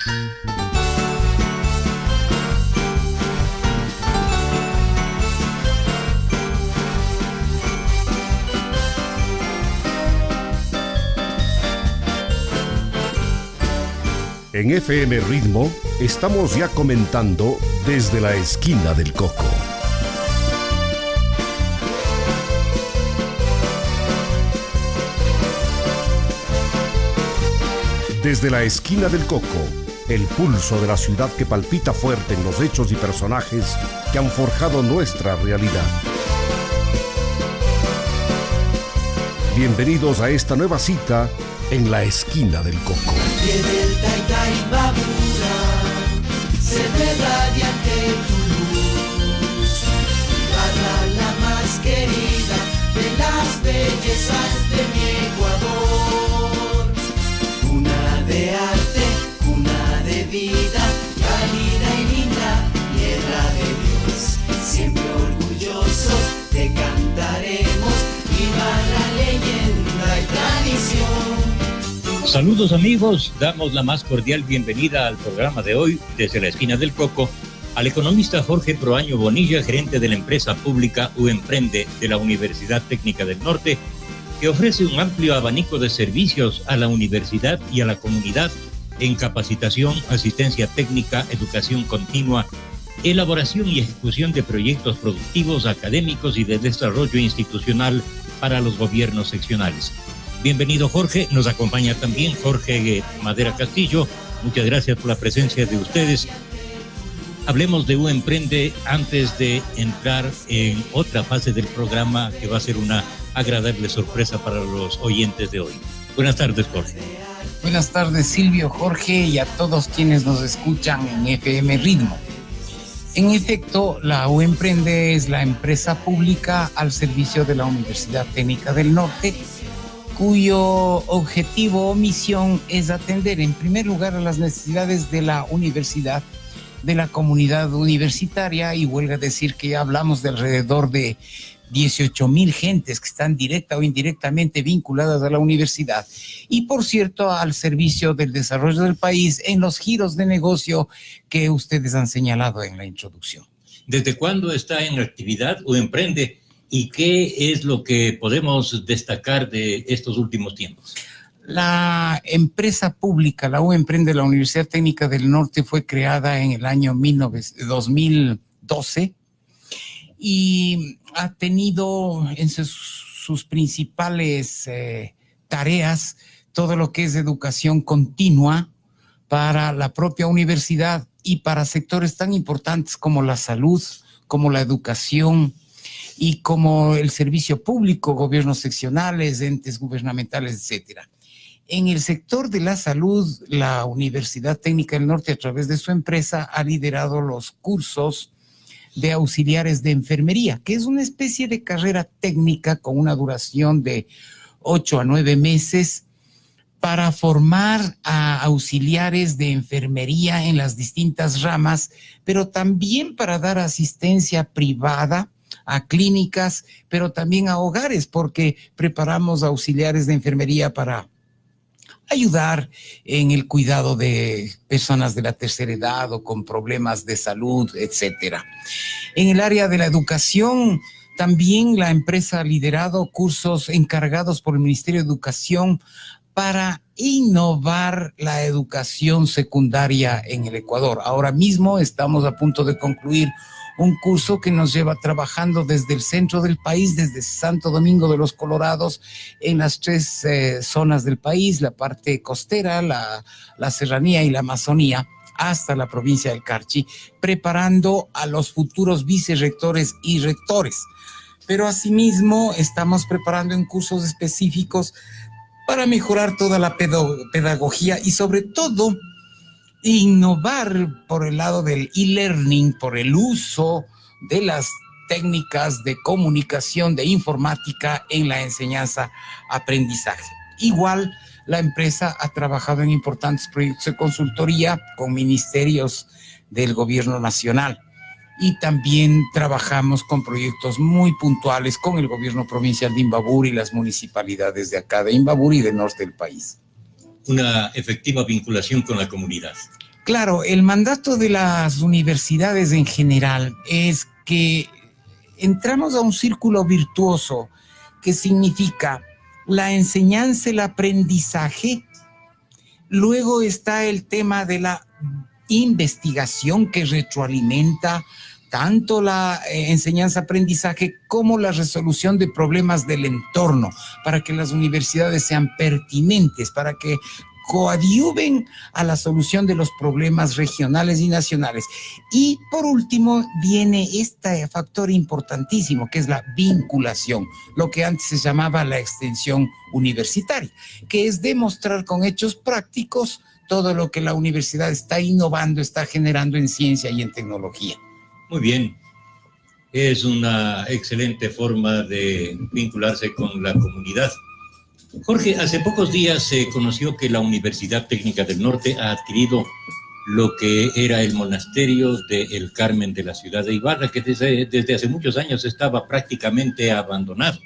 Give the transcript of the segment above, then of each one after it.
En FM Ritmo estamos ya comentando desde la esquina del Coco. Desde la esquina del Coco, el pulso de la ciudad que palpita fuerte en los hechos y personajes que han forjado nuestra realidad. Bienvenidos a esta nueva cita en la esquina del Coco. Se ve radiante tu luz, barra la más querida de las bellezas de mi Ecuador. Cuna de arte, cuna de vida, cálida y linda, tierra de Dios. Siempre orgullosos te cantaremos, viva la leyenda y tradición. Saludos amigos, damos la más cordial bienvenida al programa de hoy desde la esquina del Coco al economista Jorge Proaño Bonilla, gerente de la empresa pública UEmprende de la Universidad Técnica del Norte, que ofrece un amplio abanico de servicios a la universidad y a la comunidad en capacitación, asistencia técnica, educación continua, elaboración y ejecución de proyectos productivos, académicos y de desarrollo institucional para los gobiernos seccionales. Bienvenido Jorge, nos acompaña también Jorge Madera Castillo, muchas gracias por la presencia de ustedes. Hablemos de UEmprende antes de entrar en otra fase del programa que va a ser una agradable sorpresa para los oyentes de hoy. Buenas tardes Jorge. Buenas tardes Silvio, Jorge y a todos quienes nos escuchan en FM Ritmo. En efecto, la UEmprende es la empresa pública al servicio de la Universidad Técnica del Norte, cuyo objetivo o misión es atender en primer lugar a las necesidades de la universidad, de la comunidad universitaria, y huelga decir que ya hablamos de alrededor de 18,000 gentes que están directa o indirectamente vinculadas a la universidad y, por cierto, al servicio del desarrollo del país en los giros de negocio que ustedes han señalado en la introducción. ¿Desde cuándo está en actividad UEmprende? ¿Y qué es lo que podemos destacar de estos últimos tiempos? La empresa pública, la UEmprende de la Universidad Técnica del Norte, fue creada en el año 2012 y ha tenido en sus principales tareas todo lo que es educación continua para la propia universidad y para sectores tan importantes como la salud, como la educación, y como el servicio público, gobiernos seccionales, entes gubernamentales, etcétera. En el sector de la salud, la Universidad Técnica del Norte, a través de su empresa, ha liderado los cursos de auxiliares de enfermería, que es una especie de carrera técnica con una duración de 8 a 9 meses para formar a auxiliares de enfermería en las distintas ramas, pero también para dar asistencia privada a clínicas, pero también a hogares, porque preparamos auxiliares de enfermería para ayudar en el cuidado de personas de la tercera edad o con problemas de salud, etcétera. En el área de la educación, también la empresa ha liderado cursos encargados por el Ministerio de Educación para innovar la educación secundaria en el Ecuador. Ahora mismo estamos a punto de concluir un curso que nos lleva trabajando desde el centro del país, desde Santo Domingo de los Colorados, en las 3 zonas del país, la parte costera, la serranía y la Amazonía, hasta la provincia del Carchi, preparando a los futuros vicerrectores y rectores. Pero asimismo estamos preparando en cursos específicos para mejorar toda la pedagogía y sobre todo innovar por el lado del e-learning, por el uso de las técnicas de comunicación, de informática en la enseñanza-aprendizaje. Igual, la empresa ha trabajado en importantes proyectos de consultoría con ministerios del gobierno nacional y también trabajamos con proyectos muy puntuales con el gobierno provincial de Imbabura y las municipalidades de acá de Imbabura y del norte del país. Una efectiva vinculación con la comunidad. Claro, el mandato de las universidades en general es que entramos a un círculo virtuoso que significa la enseñanza, el aprendizaje. Luego está el tema de la investigación que retroalimenta tanto la enseñanza-aprendizaje como la resolución de problemas del entorno, para que las universidades sean pertinentes, para que coadyuven a la solución de los problemas regionales y nacionales. Y por último viene este factor importantísimo que es la vinculación, lo que antes se llamaba la extensión universitaria, que es demostrar con hechos prácticos todo lo que la universidad está innovando, está generando en ciencia y en tecnología. Muy bien, es una excelente forma de vincularse con la comunidad. Jorge, hace pocos días se conoció que la Universidad Técnica del Norte ha adquirido lo que era el monasterio de El Carmen de la ciudad de Ibarra, que desde hace muchos años estaba prácticamente abandonado.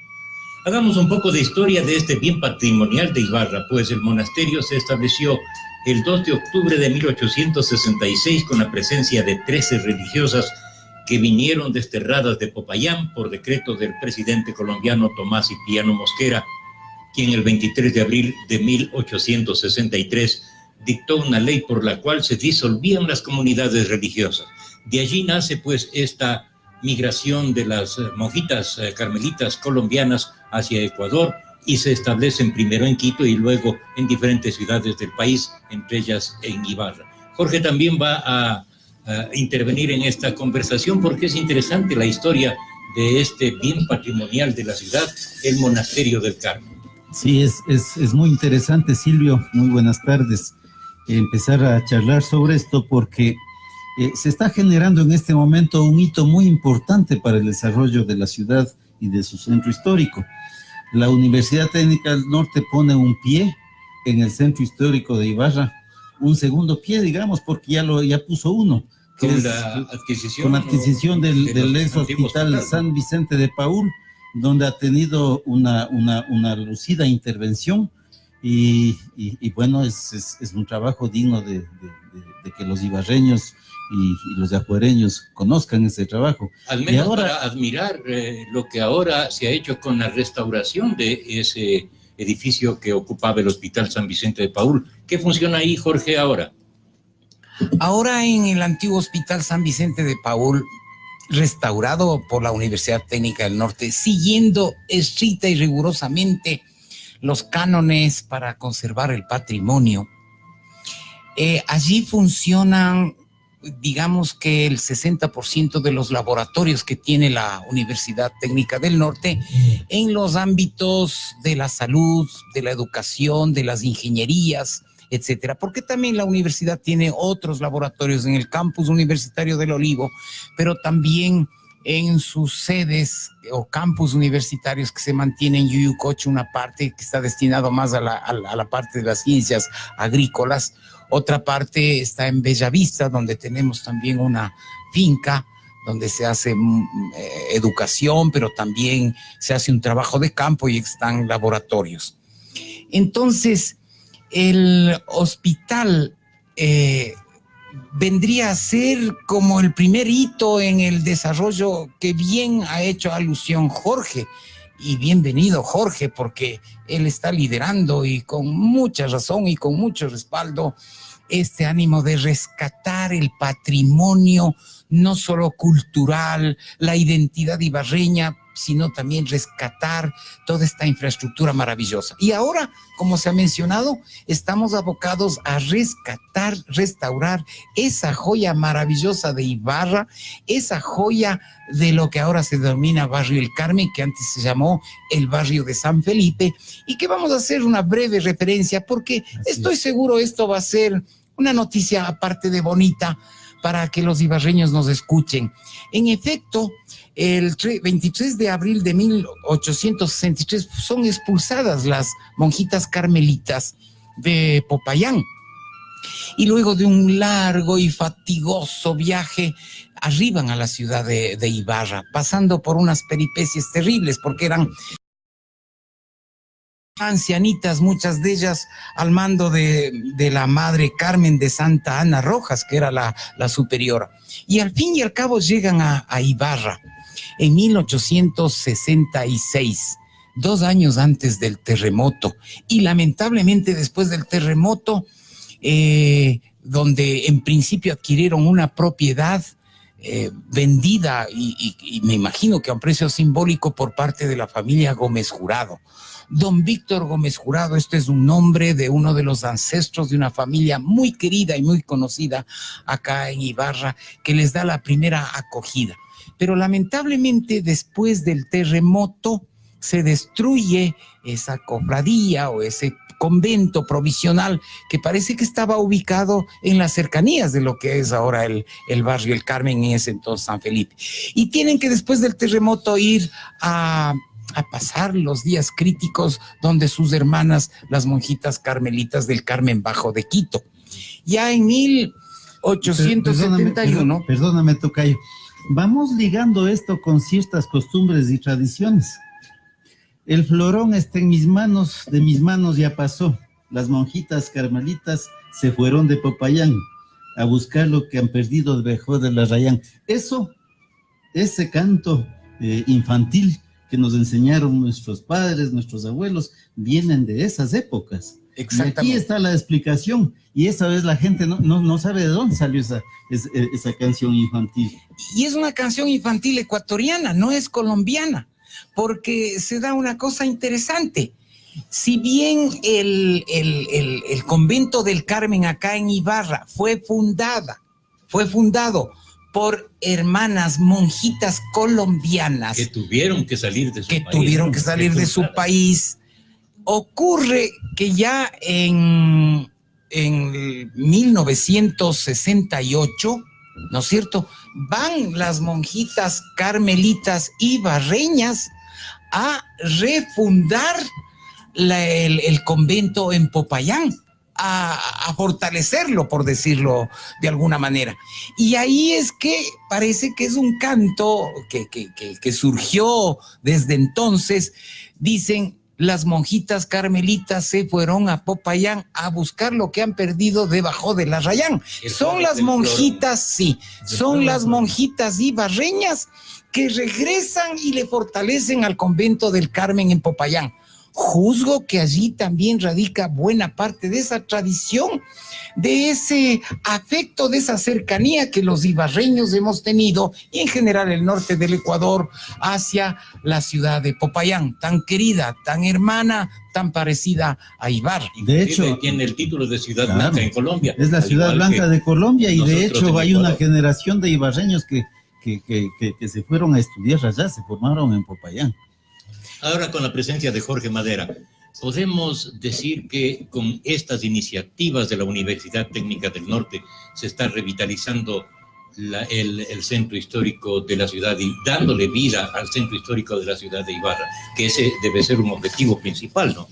Hagamos un poco de historia de este bien patrimonial de Ibarra, pues el monasterio se estableció el 2 de octubre de 1866 con la presencia de 13 religiosas que vinieron desterradas de Popayán por decreto del presidente colombiano Tomás Cipriano Mosquera, quien el 23 de abril de 1863 dictó una ley por la cual se disolvían las comunidades religiosas. De allí nace pues esta migración de las monjitas carmelitas colombianas hacia Ecuador y se establecen primero en Quito y luego en diferentes ciudades del país, entre ellas en Ibarra. Jorge también va a intervenir en esta conversación porque es interesante la historia de este bien patrimonial de la ciudad, el Monasterio del Carmen. Sí, es muy interesante, Silvio. Muy buenas tardes. Empezar a charlar sobre esto porque se está generando en este momento un hito muy importante para el desarrollo de la ciudad y de su centro histórico. La Universidad Técnica del Norte pone un pie en el centro histórico de Ibarra, un segundo pie, digamos, porque ya puso uno. Con la adquisición del ex hospital San Vicente de Paúl, donde ha tenido una lucida intervención y bueno, es un trabajo digno de que los ibarreños y los yacuareños conozcan ese trabajo. Al menos ahora, para admirar lo que ahora se ha hecho con la restauración de ese edificio que ocupaba el Hospital San Vicente de Paúl. ¿Qué funciona ahí, Jorge, ahora? Ahora en el antiguo Hospital San Vicente de Paúl, restaurado por la Universidad Técnica del Norte, siguiendo estricta y rigurosamente los cánones para conservar el patrimonio. Allí funcionan, digamos que el 60% de los laboratorios que tiene la Universidad Técnica del Norte en los ámbitos de la salud, de la educación, de las ingenierías, etcétera, porque también la universidad tiene otros laboratorios en el campus universitario del Olivo, pero también en sus sedes o campus universitarios que se mantienen en Yuyucocho, una parte que está destinado más a la parte de las ciencias agrícolas, otra parte está en Bellavista, donde tenemos también una finca donde se hace educación, pero también se hace un trabajo de campo y están laboratorios. Entonces, el hospital vendría a ser como el primer hito en el desarrollo que bien ha hecho alusión Jorge. Y bienvenido, Jorge, porque él está liderando y con mucha razón y con mucho respaldo este ánimo de rescatar el patrimonio, no solo cultural, la identidad ibarreña, sino también rescatar toda esta infraestructura maravillosa. Y ahora, como se ha mencionado, estamos abocados a rescatar, restaurar esa joya maravillosa de Ibarra, esa joya de lo que ahora se denomina Barrio El Carmen, que antes se llamó el barrio de San Felipe, y que vamos a hacer una breve referencia, porque estoy seguro esto va a ser una noticia aparte de bonita para que los ibarreños nos escuchen. En efecto, el 23 de abril de 1863 son expulsadas las monjitas carmelitas de Popayán. Y luego de un largo y fatigoso viaje, arriban a la ciudad de Ibarra, pasando por unas peripecias terribles, porque eran ancianitas, muchas de ellas al mando de la madre Carmen de Santa Ana Rojas, que era la superiora. Y al fin y al cabo llegan a Ibarra en 1866, 2 años antes del terremoto. Y lamentablemente después del terremoto, donde en principio adquirieron una propiedad vendida y me imagino que a un precio simbólico por parte de la familia Gómez Jurado. Don Víctor Gómez Jurado, este es un nombre de uno de los ancestros de una familia muy querida y muy conocida acá en Ibarra, que les da la primera acogida. Pero lamentablemente después del terremoto se destruye esa cofradía o ese convento provisional que parece que estaba ubicado en las cercanías de lo que es ahora el barrio El Carmen, en ese entonces San Felipe. Y tienen que después del terremoto ir a pasar los días críticos donde sus hermanas, las monjitas carmelitas del Carmen Bajo de Quito. Ya en 1871... Perdóname, tocayo. Vamos ligando esto con ciertas costumbres y tradiciones. El florón está en mis manos, de mis manos ya pasó. Las monjitas carmelitas se fueron de Popayán a buscar lo que han perdido debajo de la Rayán. Ese canto infantil que nos enseñaron nuestros padres, nuestros abuelos, vienen de esas épocas. Exactamente. Y aquí está la explicación, y esa vez la gente no sabe de dónde salió esa canción infantil. Y es una canción infantil ecuatoriana, no es colombiana, porque se da una cosa interesante. Si bien el convento del Carmen acá en Ibarra fue fundado por hermanas monjitas colombianas que tuvieron que salir de su país. Ocurre que ya en 1968, ¿no es cierto?, van las monjitas carmelitas ibarreñas a refundar el convento en Popayán, a fortalecerlo, por decirlo de alguna manera. Y ahí es que parece que es un canto que surgió desde entonces. Dicen: las monjitas carmelitas se fueron a Popayán a buscar lo que han perdido debajo de la Rayán. Son las monjitas, sí, son las monjitas ibarreñas que regresan y le fortalecen al convento del Carmen en Popayán. Juzgo que allí también radica buena parte de esa tradición, de ese afecto, de esa cercanía que los ibarreños hemos tenido, y en general el norte del Ecuador, hacia la ciudad de Popayán, tan querida, tan hermana, tan parecida a Ibarra. De hecho, tiene el título de Ciudad Blanca en Colombia. Es la Ciudad Blanca de Colombia, y de hecho hay una generación de ibarreños que se fueron a estudiar allá, se formaron en Popayán. Ahora, con la presencia de Jorge Madera, podemos decir que con estas iniciativas de la Universidad Técnica del Norte se está revitalizando el centro histórico de la ciudad y dándole vida al centro histórico de la ciudad de Ibarra, que ese debe ser un objetivo principal, ¿no?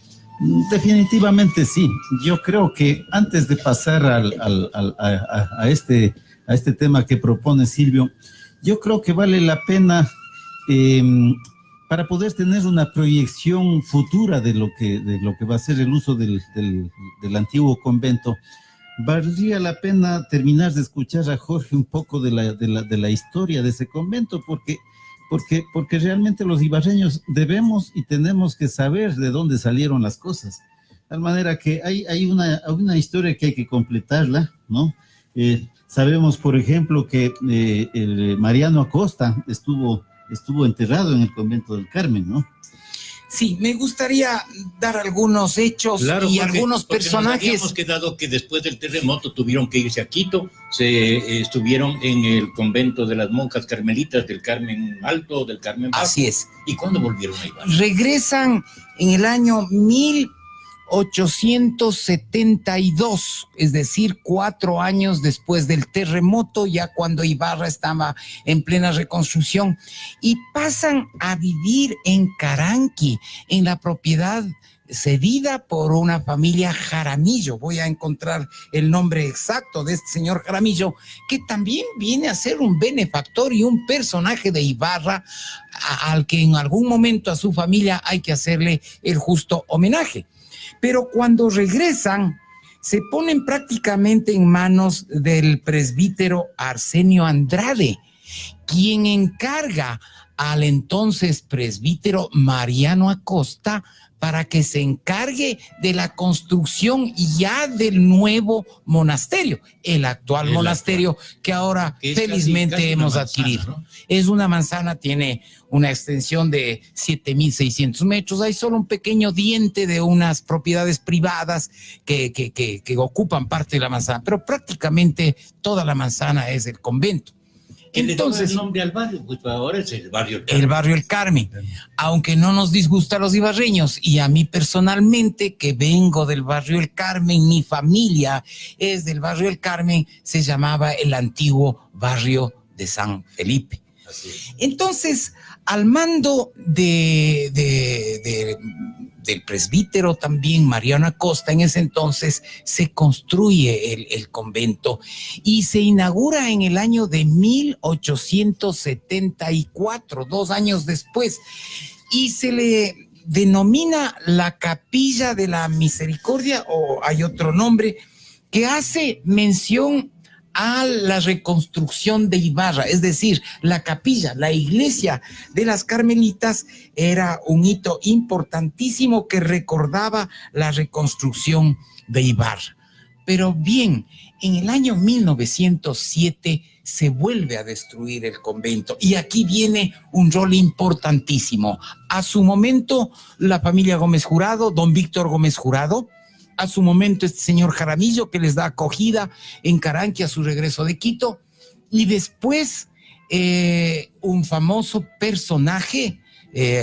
Definitivamente sí. Yo creo que antes de pasar a este tema que propone Silvio, yo creo que vale la pena, para poder tener una proyección futura de lo que va a ser el uso del antiguo convento, valdría la pena terminar de escuchar a Jorge un poco de la historia de ese convento, porque realmente los ibarreños debemos y tenemos que saber de dónde salieron las cosas. De tal manera que hay una historia que hay que completarla, ¿no? Sabemos, por ejemplo, que el Mariano Acosta estuvo enterrado en el convento del Carmen, ¿no? Sí, me gustaría dar algunos hechos, claro, y algunos personajes. Nos habíamos quedado que después del terremoto tuvieron que irse a Quito, estuvieron en el convento de las monjas carmelitas del Carmen Alto, del Carmen Bajo. Así es. ¿Y cuándo volvieron a Ibarra? Regresan en el año 1872, es decir, 4 años después del terremoto, ya cuando Ibarra estaba en plena reconstrucción, y pasan a vivir en Caranqui, en la propiedad cedida por una familia Jaramillo. Voy a encontrar el nombre exacto de este señor Jaramillo, que también viene a ser un benefactor y un personaje de Ibarra, al que en algún momento a su familia hay que hacerle el justo homenaje. Pero cuando regresan, se ponen prácticamente en manos del presbítero Arsenio Andrade, quien encarga al entonces presbítero Mariano Acosta para que se encargue de la construcción ya del nuevo monasterio, el actual monasterio que ahora felizmente hemos adquirido. ¿No? Es una manzana, tiene una extensión de 7.600 metros, hay solo un pequeño diente de unas propiedades privadas que ocupan parte de la manzana, pero prácticamente toda la manzana es el convento. Entonces, el nombre al barrio, pues ahora es el barrio El Carmen. El barrio El Carmen, aunque no nos disgusta a los ibarreños, y a mí personalmente, que vengo del barrio El Carmen, mi familia es del barrio El Carmen, se llamaba el antiguo barrio de San Felipe. Entonces, al mando del presbítero también Mariano Acosta, en ese entonces se construye el convento y se inaugura en el año de 1874, 2 años después, y se le denomina la Capilla de la Misericordia, o hay otro nombre que hace mención a la reconstrucción de Ibarra, es decir, la capilla, la iglesia de las Carmelitas era un hito importantísimo que recordaba la reconstrucción de Ibarra. Pero bien, en el año 1907 se vuelve a destruir el convento y aquí viene un rol importantísimo. A su momento, la familia Gómez Jurado, don Víctor Gómez Jurado, a su momento este señor Jaramillo, que les da acogida en Caranqui a su regreso de Quito, y después un famoso personaje,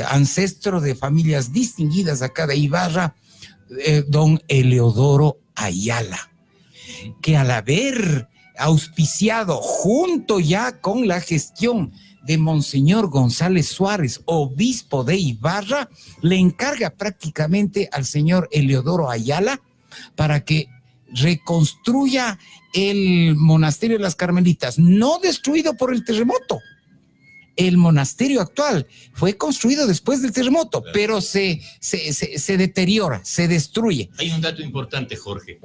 ancestro de familias distinguidas acá de Ibarra, don Eleodoro Ayala, que al haber auspiciado junto ya con la gestión de Monseñor González Suárez, obispo de Ibarra, le encarga prácticamente al señor Eleodoro Ayala para que reconstruya el monasterio de las Carmelitas, no destruido por el terremoto. El monasterio actual fue construido después del terremoto, claro, pero se deteriora, se destruye. Hay un dato importante, Jorge.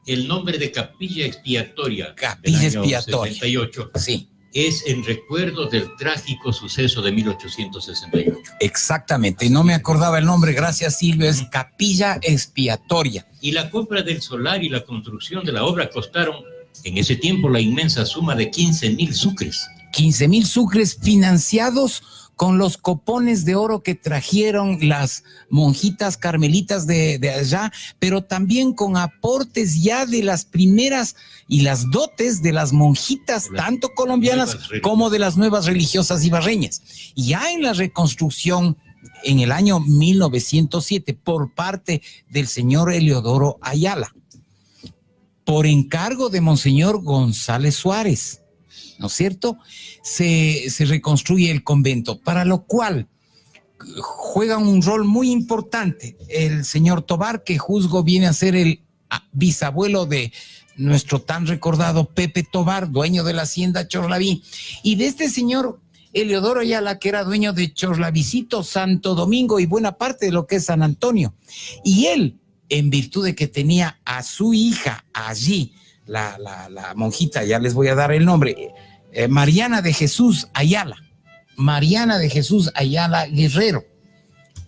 El nombre de Capilla Expiatoria, Capilla del año Expiatoria, 78, sí, es en recuerdo del trágico suceso de 1868. Exactamente, no me acordaba el nombre, gracias Silvio, es Capilla Expiatoria. Y la compra del solar y la construcción de la obra costaron en ese tiempo la inmensa suma de 15,000 sucres. 15,000 sucres financiados con los copones de oro que trajeron las monjitas carmelitas de allá, pero también con aportes ya de las primeras y las dotes de las monjitas, tanto colombianas como de las nuevas religiosas ibarreñas. Ya en la reconstrucción, en el año 1907, por parte del señor Eleodoro Ayala, por encargo de Monseñor González Suárez, ¿no es cierto? Se reconstruye el convento, para lo cual juegan un rol muy importante el señor Tobar, que juzgo viene a ser el bisabuelo de nuestro tan recordado Pepe Tobar, dueño de la hacienda Chorlaví, y de este señor Eleodoro Ayala, que era dueño de Chorlavicito, Santo Domingo y buena parte de lo que es San Antonio. Y él, en virtud de que tenía a su hija allí, la monjita, ya les voy a dar el nombre, Mariana de Jesús Ayala Guerrero,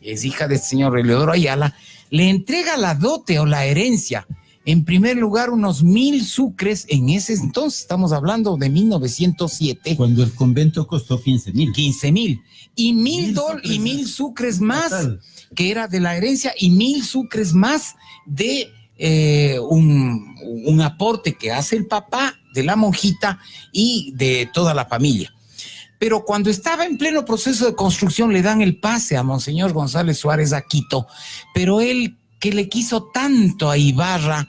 es hija del señor Eleodoro Ayala, le entrega la dote o la herencia, en primer lugar unos 1,000 sucres, en ese entonces estamos hablando de 1907. Cuando el convento costó 15,000. 15,000. Y 1,000 sucres más, total, que era de la herencia, y 1,000 sucres más de un aporte que hace el papá de la monjita y de toda la familia. Pero cuando estaba en pleno proceso de construcción le dan el pase a Monseñor González Suárez a Quito, pero él que le quiso tanto a Ibarra,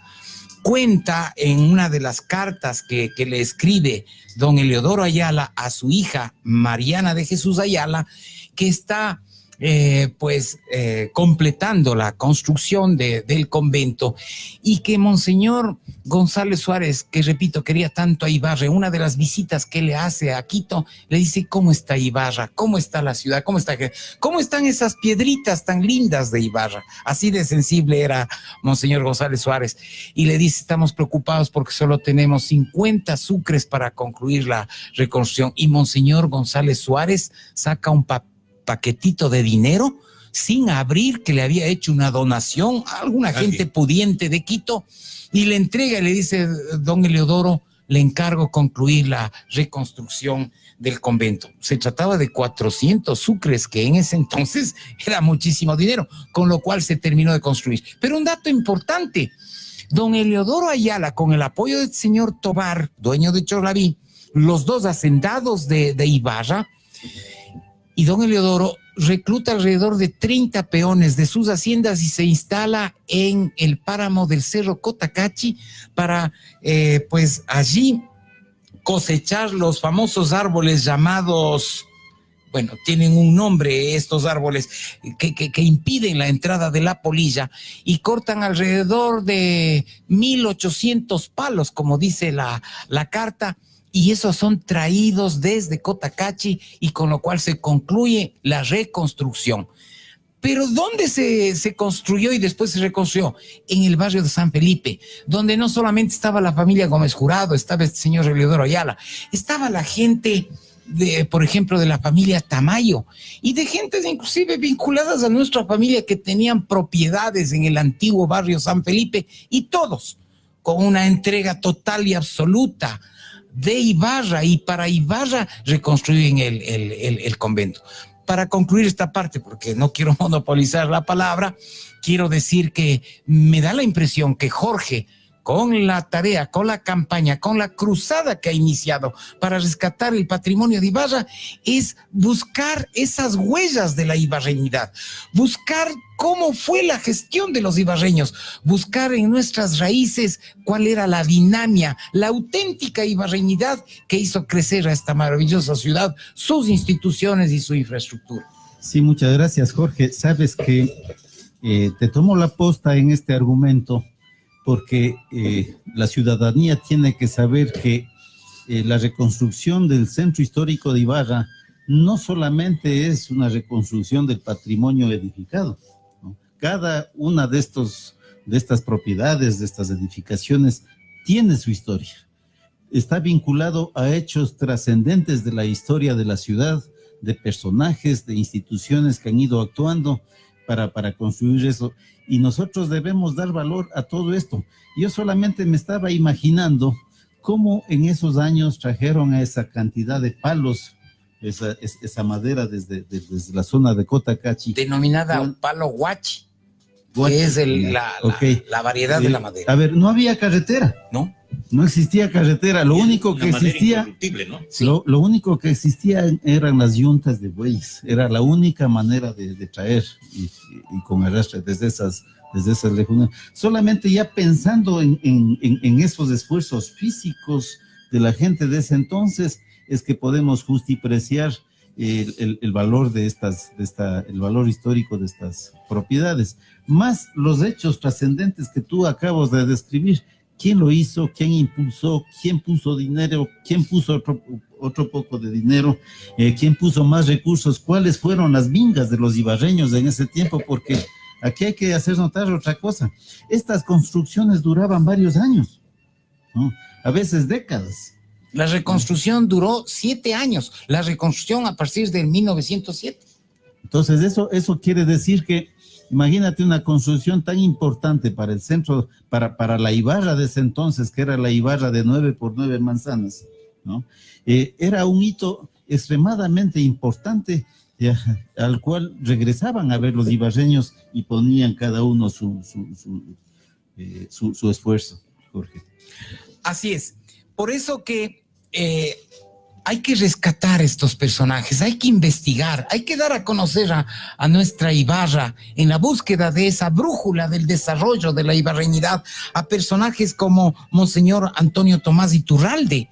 cuenta en una de las cartas que le escribe don Eleodoro Ayala a su hija Mariana de Jesús Ayala, que está completando la construcción del convento, y que Monseñor González Suárez, que repito, quería tanto a Ibarra, en una de las visitas que le hace a Quito, le dice: ¿cómo está Ibarra? ¿Cómo está la ciudad? ¿Cómo están esas piedritas tan lindas de Ibarra? Así de sensible era Monseñor González Suárez, y le dice: estamos preocupados porque solo tenemos 50 sucres para concluir la reconstrucción. Y Monseñor González Suárez saca un paquetito de dinero sin abrir, que le había hecho una donación a alguna gente pudiente de Quito, y le entrega y le dice: don Eleodoro, le encargo concluir la reconstrucción del convento. Se trataba de 400 sucres, que en ese entonces era muchísimo dinero, con lo cual se terminó de construir. Pero un dato importante: don Eleodoro Ayala, con el apoyo del señor Tobar, dueño de Chorlaví, los dos hacendados de Ibarra, y don Eleodoro recluta alrededor de 30 peones de sus haciendas y se instala en el páramo del Cerro Cotacachi para, allí cosechar los famosos árboles llamados, bueno, tienen un nombre estos árboles que impiden la entrada de la polilla, y cortan alrededor de 1,800 palos, como dice la carta, y esos son traídos desde Cotacachi, y con lo cual se concluye la reconstrucción. Pero ¿dónde se construyó y después se reconstruyó? En el barrio de San Felipe, donde no solamente estaba la familia Gómez Jurado, estaba este señor Eleodoro Ayala, estaba la gente, por ejemplo, de la familia Tamayo, y de gentes inclusive vinculadas a nuestra familia que tenían propiedades en el antiguo barrio San Felipe, y todos con una entrega total y absoluta de Ibarra, y para Ibarra reconstruyen el convento. Para concluir esta parte, porque no quiero monopolizar la palabra, quiero decir que me da la impresión que Jorge, con la tarea, con la campaña, con la cruzada que ha iniciado para rescatar el patrimonio de Ibarra, es buscar esas huellas de la ibarreñidad, buscar cómo fue la gestión de los ibarreños, buscar en nuestras raíces cuál era la dinamia, la auténtica ibarreñidad que hizo crecer a esta maravillosa ciudad, sus instituciones y su infraestructura. Sí, muchas gracias, Jorge. Sabes que te tomo la posta en este argumento, porque la ciudadanía tiene que saber que la reconstrucción del centro histórico de Ibarra no solamente es una reconstrucción del patrimonio edificado, ¿no? Cada una de estas propiedades, de estas edificaciones, tiene su historia. Está vinculado a hechos trascendentes de la historia de la ciudad, de personajes, de instituciones que han ido actuando para construir eso, y nosotros debemos dar valor a todo esto. Yo solamente me estaba imaginando cómo en esos años trajeron a esa cantidad de palos, esa madera desde la zona de Cotacachi. Denominada palo huachi, que es la variedad de la madera. A ver, no había carretera. No existía carretera, lo único que existía, ¿no? Sí. Lo único que existía eran las yuntas de bueyes, era la única manera de traer y con arrastre desde esas regiones. Solamente ya pensando en esos esfuerzos físicos de la gente de ese entonces es que podemos justipreciar el valor el valor histórico de estas propiedades, más los hechos trascendentes que tú acabas de describir. ¿Quién lo hizo? ¿Quién impulsó? ¿Quién puso dinero? ¿Quién puso otro poco de dinero? ¿Quién puso más recursos? ¿Cuáles fueron las vingas de los ibarreños en ese tiempo? Porque aquí hay que hacer notar otra cosa. Estas construcciones duraban varios años, ¿no? A veces décadas. La reconstrucción duró 7 años, la reconstrucción a partir del 1907. Entonces eso quiere decir que, imagínate una construcción tan importante para el centro, para la Ibarra de ese entonces, que era la Ibarra de 9 por 9 manzanas, ¿no? Era un hito extremadamente importante, al cual regresaban a ver los ibarreños y ponían cada uno su esfuerzo, Jorge. Así es. Por eso que hay que rescatar estos personajes, hay que investigar, hay que dar a conocer a nuestra Ibarra en la búsqueda de esa brújula del desarrollo de la ibarreñidad, a personajes como Monseñor Antonio Tomás Iturralde,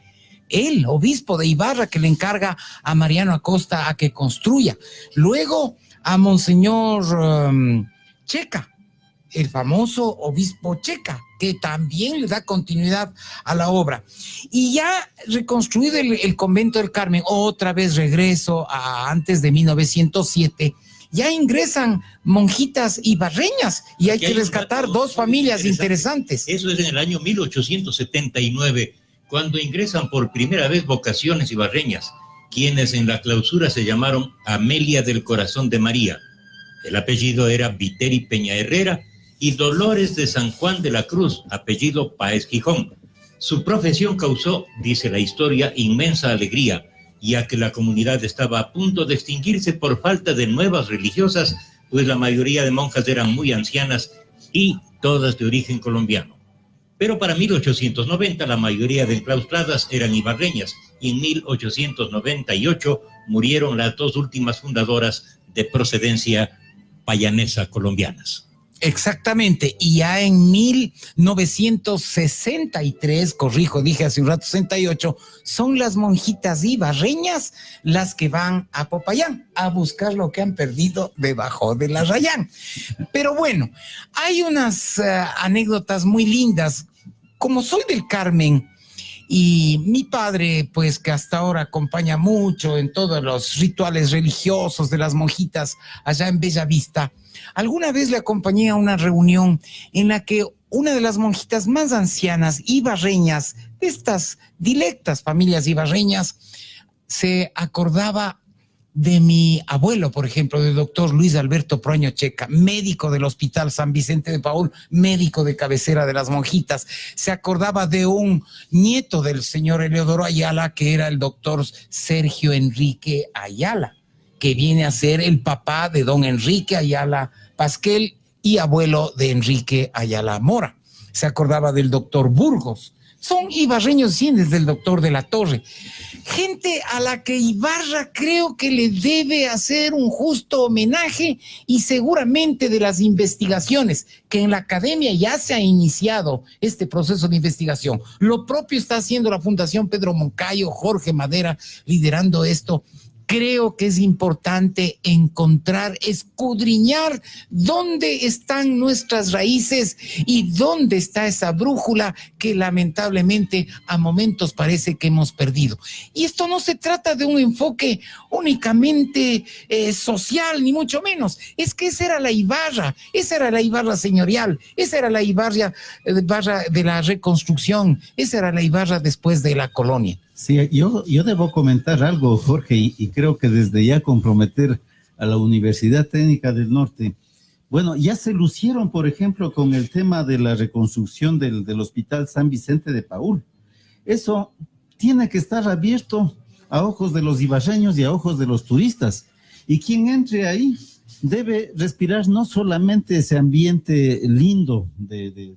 el obispo de Ibarra, que le encarga a Mariano Acosta a que construya. Luego a Monseñor Checa, el famoso obispo Checa, que también le da continuidad a la obra. Y ya reconstruido el convento del Carmen, otra vez regreso a antes de 1907, ya ingresan monjitas ibarreñas y hay que rescatar dos familias interesantes. Eso es en el año 1879, cuando ingresan por primera vez vocaciones ibarreñas, quienes en la clausura se llamaron Amelia del Corazón de María. El apellido era Viteri Peña Herrera, y Dolores de San Juan de la Cruz, apellido Páez Gijón. Su profesión causó, dice la historia, inmensa alegría, ya que la comunidad estaba a punto de extinguirse por falta de nuevas religiosas, pues la mayoría de monjas eran muy ancianas y todas de origen colombiano. Pero para 1890 la mayoría de enclaustradas eran ibarreñas, y en 1898 murieron las dos últimas fundadoras de procedencia payanesa colombianas. Exactamente, y ya en 1963, corrijo, dije hace un rato 68, son las monjitas ibarreñas las que van a Popayán a buscar lo que han perdido debajo de la Rayán. Pero bueno, hay unas anécdotas muy lindas. Como soy del Carmen y mi padre, pues que hasta ahora acompaña mucho en todos los rituales religiosos de las monjitas allá en Bellavista, alguna vez le acompañé a una reunión en la que una de las monjitas más ancianas ibarreñas, de estas dilectas familias ibarreñas, se acordaba de mi abuelo, por ejemplo, del doctor Luis Alberto Proaño Checa, médico del Hospital San Vicente de Paúl, médico de cabecera de las monjitas. Se acordaba de un nieto del señor Eleodoro Ayala, que era el doctor Sergio Enrique Ayala, que viene a ser el papá de don Enrique Ayala Pasquel y abuelo de Enrique Ayala Mora. Se acordaba del doctor Burgos. Son ibarreños desciendentes del doctor de la Torre. Gente a la que Ibarra creo que le debe hacer un justo homenaje, y seguramente de las investigaciones que en la academia ya se ha iniciado este proceso de investigación. Lo propio está haciendo la Fundación Pedro Moncayo, Jorge Madera liderando esto. Creo que es importante encontrar, escudriñar dónde están nuestras raíces y dónde está esa brújula que lamentablemente a momentos parece que hemos perdido. Y esto no se trata de un enfoque únicamente social, ni mucho menos. Es que esa era la Ibarra señorial, esa era la Ibarra de la reconstrucción, esa era la Ibarra después de la colonia. Sí, yo debo comentar algo, Jorge, y creo que desde ya comprometer a la Universidad Técnica del Norte. Bueno, ya se lucieron, por ejemplo, con el tema de la reconstrucción del Hospital San Vicente de Paúl. Eso tiene que estar abierto a ojos de los ibarreños y a ojos de los turistas. Y quien entre ahí debe respirar no solamente ese ambiente lindo de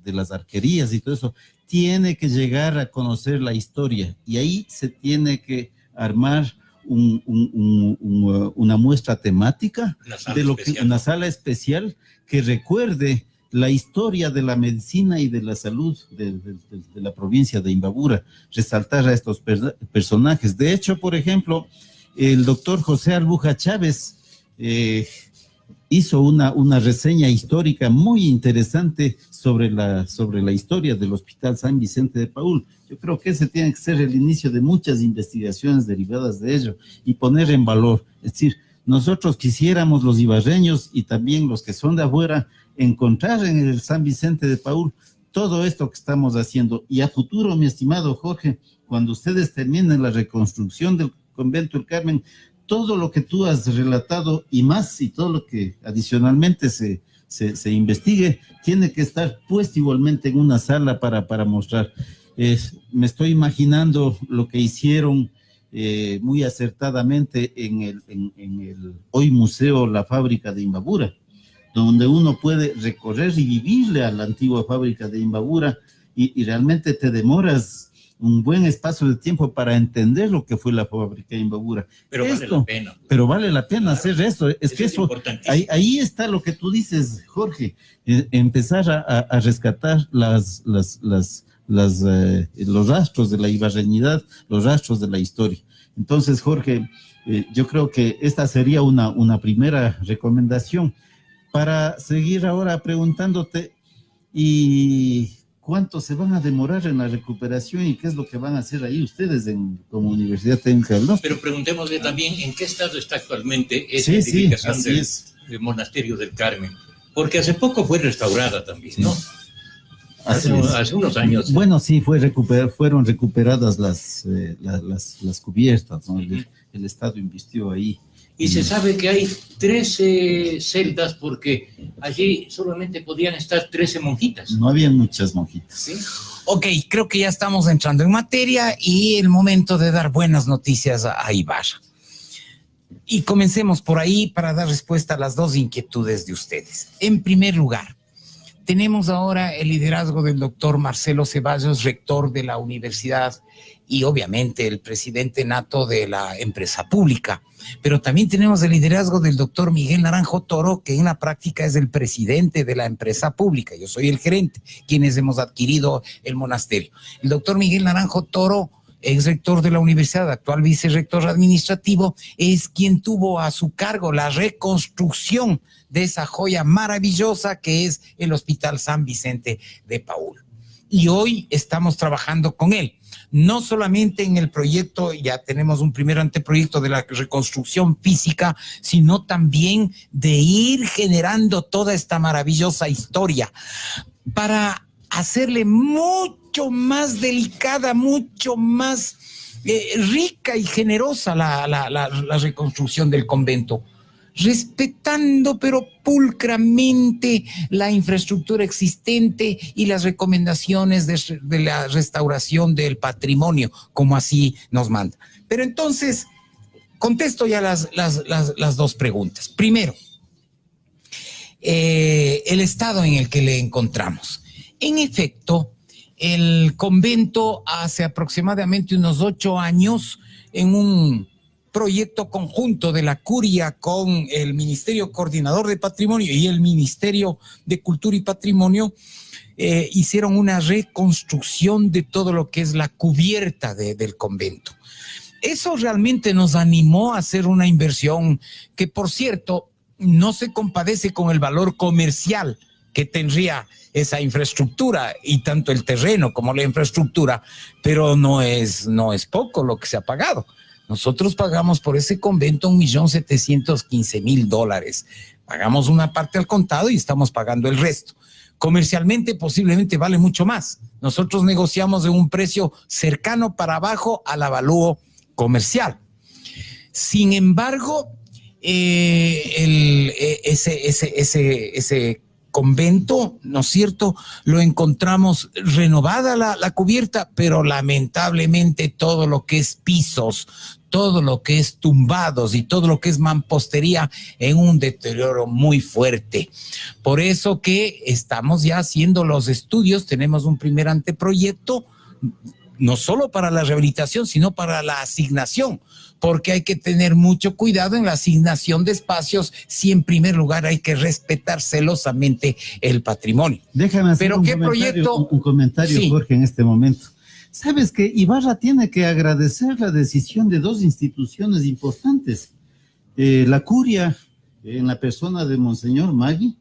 las arquerías y todo eso, tiene que llegar a conocer la historia, y ahí se tiene que armar una muestra temática, una sala especial que recuerde la historia de la medicina y de la salud de la provincia de Imbabura, resaltar a estos personajes. De hecho, por ejemplo, el doctor José Albuja Chávez hizo una reseña histórica muy interesante sobre la historia del Hospital San Vicente de Paúl. Yo creo que ese tiene que ser el inicio de muchas investigaciones derivadas de ello y poner en valor. Es decir, nosotros quisiéramos, los ibarreños y también los que son de afuera, encontrar en el San Vicente de Paúl todo esto que estamos haciendo. Y a futuro, mi estimado Jorge, cuando ustedes terminen la reconstrucción del Convento del Carmen, todo lo que tú has relatado y más, y todo lo que adicionalmente se investigue, tiene que estar puesto igualmente en una sala para mostrar. Me estoy imaginando lo que hicieron muy acertadamente en el hoy museo La Fábrica de Imbabura, donde uno puede recorrer y vivirle a la antigua fábrica de Imbabura, y realmente te demoras un buen espacio de tiempo para entender lo que fue la fábrica de Imbabura. Pero vale la pena. Pero vale la pena, claro, hacer esto. Es que eso, ahí está lo que tú dices, Jorge, empezar a rescatar los rastros de la ibarreñidad, los rastros de la historia. Entonces, Jorge, yo creo que esta sería una primera recomendación. Para seguir ahora preguntándote, ¿y cuánto se van a demorar en la recuperación y qué es lo que van a hacer ahí ustedes como Universidad Técnica del Norte? Pero preguntémosle también en qué estado está actualmente esa edificación del Monasterio del Carmen, porque hace poco fue restaurada también, ¿no? Hace unos años. Bueno, sí, fueron recuperadas las cubiertas, ¿no? El Estado invirtió ahí. Y se sabe que hay 13 celdas porque allí solamente podían estar 13 monjitas. No había muchas monjitas. ¿Sí? Ok, creo que ya estamos entrando en materia y el momento de dar buenas noticias a Ibarra. Y comencemos por ahí para dar respuesta a las dos inquietudes de ustedes. En primer lugar, tenemos ahora el liderazgo del doctor Marcelo Ceballos, rector de la universidad y obviamente el presidente nato de la empresa pública. Pero también tenemos el liderazgo del doctor Miguel Naranjo Toro, que en la práctica es el presidente de la empresa pública. Yo soy el gerente, quienes hemos adquirido el monasterio. El doctor Miguel Naranjo Toro, ex rector de la universidad, actual vicerrector administrativo, es quien tuvo a su cargo la reconstrucción de esa joya maravillosa que es el Hospital San Vicente de Paúl. Y hoy estamos trabajando con él. No solamente en el proyecto, ya tenemos un primer anteproyecto de la reconstrucción física, sino también de ir generando toda esta maravillosa historia para hacerle mucho más delicada, mucho más rica y generosa la reconstrucción del convento, respetando pero pulcramente la infraestructura existente y las recomendaciones de la restauración del patrimonio, como así nos manda. Pero entonces, contesto ya las dos preguntas. Primero, el estado en el que le encontramos. En efecto, el convento hace aproximadamente unos 8 años, en un proyecto conjunto de la Curia con el Ministerio Coordinador de Patrimonio y el Ministerio de Cultura y Patrimonio, hicieron una reconstrucción de todo lo que es la cubierta del convento. Eso realmente nos animó a hacer una inversión que, por cierto, no se compadece con el valor comercial que tendría esa infraestructura, y tanto el terreno como la infraestructura, pero no es poco lo que se ha pagado. Nosotros pagamos por ese convento $1.715.000. Pagamos una parte al contado y estamos pagando el resto. Comercialmente posiblemente vale mucho más. Nosotros negociamos en un precio cercano para abajo al avalúo comercial. Sin embargo, ese convento, ¿no es cierto?, lo encontramos renovada la cubierta, pero lamentablemente todo lo que es pisos, todo lo que es tumbados y todo lo que es mampostería en un deterioro muy fuerte. Por eso que estamos ya haciendo los estudios, tenemos un primer anteproyecto, no solo para la rehabilitación, sino para la asignación, porque hay que tener mucho cuidado en la asignación de espacios si en primer lugar hay que respetar celosamente el patrimonio. Déjame hacer un comentario, sí, Jorge, en este momento. ¿Sabes que Ibarra tiene que agradecer la decisión de dos instituciones importantes? La Curia, en la persona de Monseñor Magui,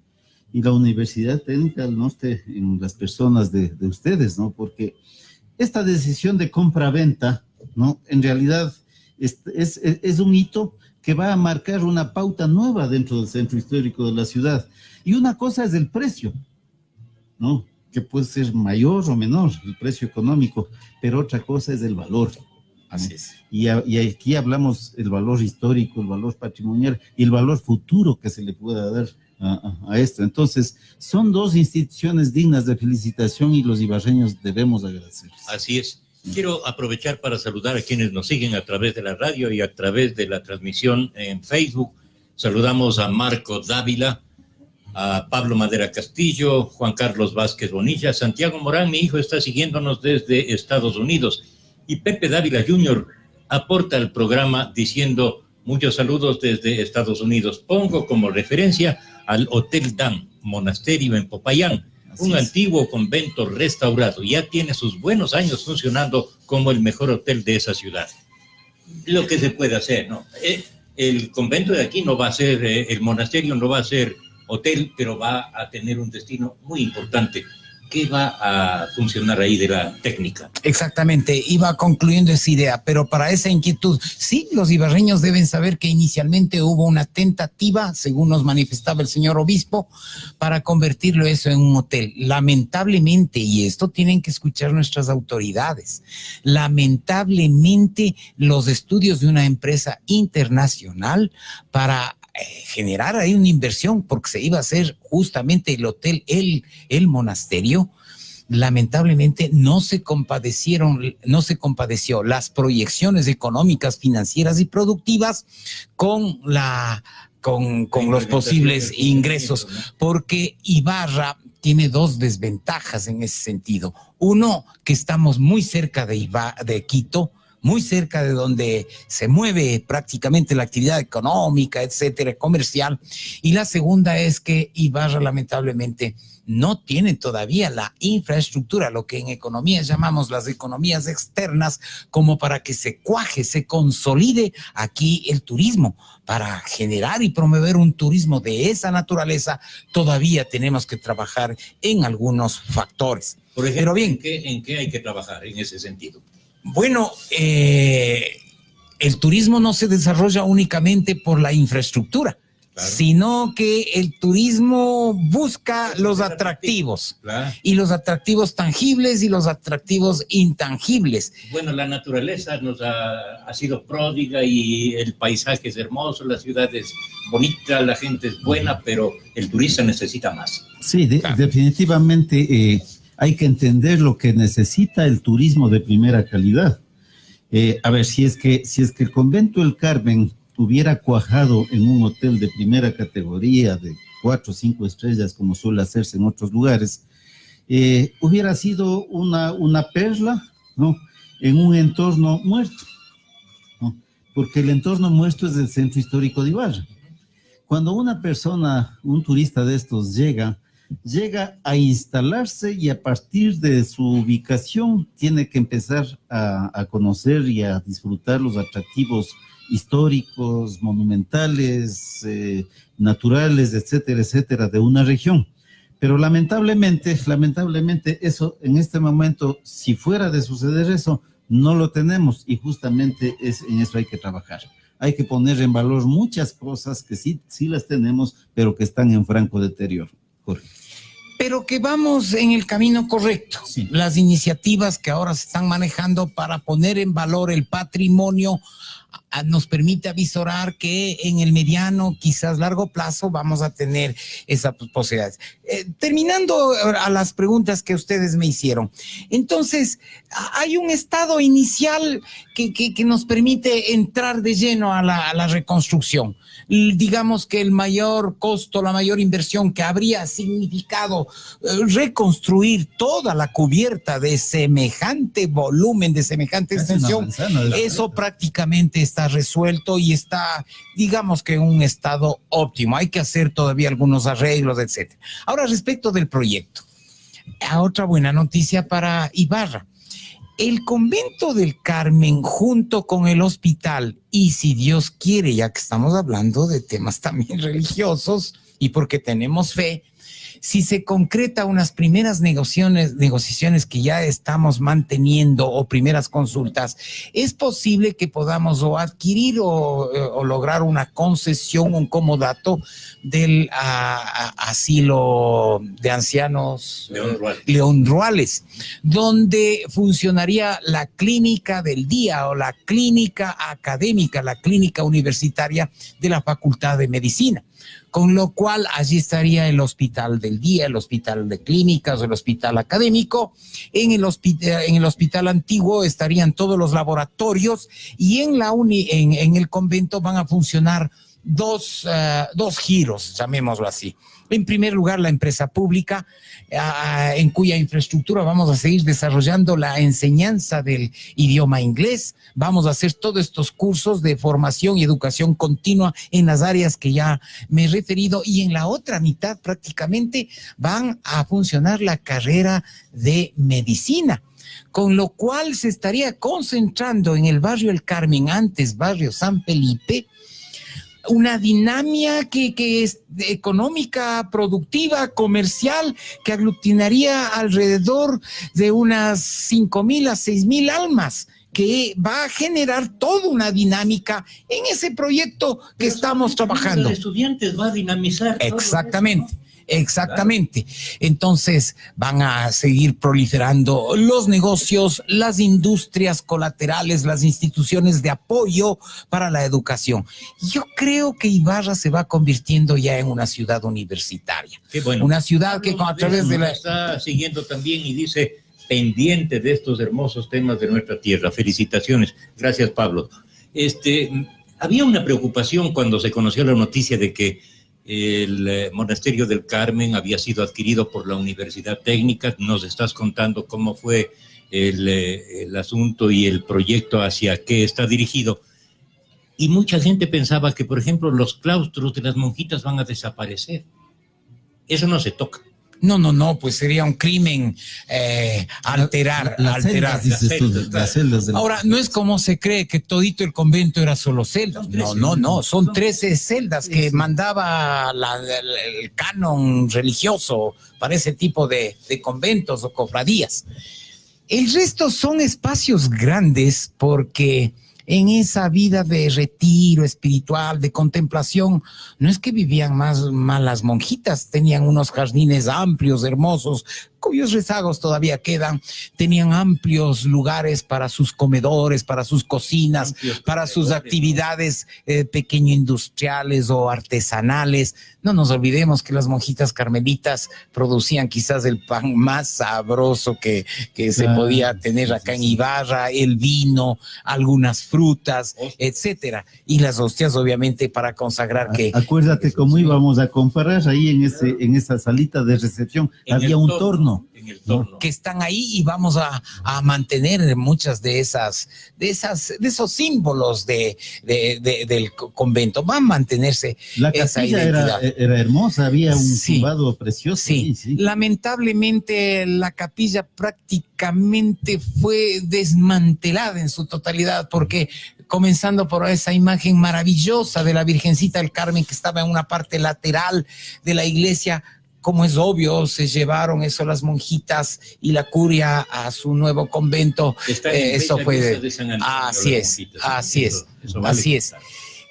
y la Universidad Técnica del Norte, en las personas de ustedes, ¿no? Porque esta decisión de compra-venta, ¿no?, en realidad es un hito que va a marcar una pauta nueva dentro del centro histórico de la ciudad. Y una cosa es el precio, ¿no?, que puede ser mayor o menor, el precio económico, pero otra cosa es el valor. Así es. Y aquí hablamos del valor histórico, el valor patrimonial y el valor futuro que se le pueda dar a esto. Entonces, son dos instituciones dignas de felicitación y los ibarreños debemos agradecerles. Así es. Quiero aprovechar para saludar a quienes nos siguen a través de la radio y a través de la transmisión en Facebook. Saludamos a Marco Dávila, a Pablo Madera Castillo, Juan Carlos Vázquez Bonilla, Santiago Morán, mi hijo, está siguiéndonos desde Estados Unidos, y Pepe Dávila Jr. aporta al programa diciendo muchos saludos desde Estados Unidos. Pongo como referencia al Hotel Dam, monasterio en Popayán, un antiguo convento restaurado. Ya tiene sus buenos años funcionando como el mejor hotel de esa ciudad. Lo que se puede hacer, ¿no? El convento de aquí no va a ser, el monasterio no va a ser hotel, pero va a tener un destino muy importante. ¿Qué va a funcionar ahí de la técnica? Exactamente, iba concluyendo esa idea, pero para esa inquietud, sí, los ibarreños deben saber que inicialmente hubo una tentativa, según nos manifestaba el señor obispo, para convertirlo eso en un hotel. Lamentablemente, y esto tienen que escuchar nuestras autoridades, lamentablemente los estudios de una empresa internacional para generar ahí una inversión, porque se iba a hacer justamente el hotel, el monasterio, lamentablemente no se compadeció las proyecciones económicas, financieras y productivas con los posibles ingresos, porque Ibarra tiene dos desventajas en ese sentido. Uno, que estamos muy cerca de Quito, muy cerca de donde se mueve prácticamente la actividad económica, etcétera, comercial. Y la segunda es que Ibarra lamentablemente no tiene todavía la infraestructura, lo que en economía llamamos las economías externas, como para que se cuaje, se consolide aquí el turismo. Para generar y promover un turismo de esa naturaleza, todavía tenemos que trabajar en algunos factores. Por ejemplo, pero bien, ¿en qué hay que trabajar en ese sentido? Bueno, el turismo no se desarrolla únicamente por la infraestructura, claro, sino que el turismo busca los atractivos, claro, y los atractivos tangibles y los atractivos intangibles. Bueno, la naturaleza nos ha sido pródiga y el paisaje es hermoso, la ciudad es bonita, la gente es buena, pero el turista necesita más. Sí, claro, definitivamente hay que entender lo que necesita el turismo de primera calidad. A ver, si es que el convento del Carmen hubiera cuajado en un hotel de primera categoría, de 4 o 5 estrellas, como suele hacerse en otros lugares, hubiera sido una perla, ¿no?, en un entorno muerto, ¿no?, porque el entorno muerto es el centro histórico de Ibarra. Cuando una persona, un turista de estos llega a instalarse, y a partir de su ubicación tiene que empezar a conocer y a disfrutar los atractivos históricos, monumentales, naturales, etcétera, etcétera, de una región. Pero lamentablemente eso en este momento, si fuera de suceder eso, no lo tenemos, y justamente en eso hay que trabajar. Hay que poner en valor muchas cosas que sí las tenemos, pero que están en franco deterioro. Jorge. Pero que vamos en el camino correcto. Sí. Las iniciativas que ahora se están manejando para poner en valor el patrimonio nos permite avisorar que en el mediano, quizás largo plazo, vamos a tener esas posibilidades. Terminando a las preguntas que ustedes me hicieron. Entonces, hay un estado inicial que nos permite entrar de lleno a la reconstrucción. Digamos que el mayor costo, la mayor inversión que habría significado reconstruir toda la cubierta de semejante volumen, de semejante extensión, eso prácticamente está resuelto y está, digamos que en un estado óptimo. Hay que hacer todavía algunos arreglos, etcétera. Ahora, respecto del proyecto, otra buena noticia para Ibarra. El convento del Carmen, junto con el hospital, y si Dios quiere, ya que estamos hablando de temas también religiosos y porque tenemos fe, si se concreta unas primeras negociaciones que ya estamos manteniendo, o primeras consultas, es posible que podamos o adquirir o lograr una concesión, un comodato del asilo de ancianos León Ruales, donde funcionaría la clínica del día o la clínica académica, la clínica universitaria de la Facultad de Medicina. Con lo cual allí estaría el hospital del día, el hospital de clínicas, el hospital académico. En el hospital antiguo estarían todos los laboratorios, y en el convento van a funcionar dos giros, llamémoslo así. En primer lugar, la empresa pública, en cuya infraestructura vamos a seguir desarrollando la enseñanza del idioma inglés. Vamos a hacer todos estos cursos de formación y educación continua en las áreas que ya me he referido, y en la otra mitad prácticamente van a funcionar la carrera de medicina, con lo cual se estaría concentrando en el barrio El Carmen, antes barrio San Felipe, una dinámica que es económica, productiva, comercial, que aglutinaría alrededor de unas 5,000 a 6,000 almas, que va a generar toda una dinámica en ese proyecto que estamos trabajando. Los estudiantes va a dinamizar. Exactamente. Todo eso, ¿no? Exactamente. Entonces van a seguir proliferando los negocios, las industrias colaterales, las instituciones de apoyo para la educación. Yo creo que Ibarra se va convirtiendo ya en una ciudad universitaria. Qué bueno. Una ciudad que a través de la... Está siguiendo también y dice, pendiente de estos hermosos temas de nuestra tierra. Felicitaciones. Gracias, Pablo. Había una preocupación cuando se conoció la noticia de que el Monasterio del Carmen había sido adquirido por la Universidad Técnica. Nos estás contando cómo fue el asunto y el proyecto hacia qué está dirigido. Y mucha gente pensaba que, por ejemplo, los claustros de las monjitas van a desaparecer. Eso no se toca. No, pues sería un crimen alterar. Las celdas. Ahora, no es como se cree que todito el convento era solo celdas. No, son 13 celdas que mandaba el canon religioso para ese tipo de conventos o cofradías. El resto son espacios grandes porque en esa vida de retiro espiritual, de contemplación, no es que vivían más las monjitas, tenían unos jardines amplios, hermosos, cuyos rezagos todavía quedan, tenían amplios lugares para sus comedores, para sus cocinas, para sus actividades pequeño industriales o artesanales. No nos olvidemos que las monjitas carmelitas producían quizás el pan más sabroso que se podía tener acá en Ibarra, el vino, algunas frutas, etcétera. Y las hostias, obviamente, para consagrar que... Acuérdate cómo íbamos a comparar ahí en esa salita de recepción. Había un torno. En el torno. Que están ahí, y vamos a mantener muchas de esos símbolos del convento. Van a mantenerse. La esa capilla identidad. era hermosa, había un tumbado precioso. Sí. Lamentablemente la capilla prácticamente fue desmantelada en su totalidad, porque comenzando por esa imagen maravillosa de la Virgencita del Carmen que estaba en una parte lateral de la iglesia, como es obvio, se llevaron eso las monjitas y la curia a su nuevo convento. Eso fue de San Antonio, así es. Eso vale. Así es.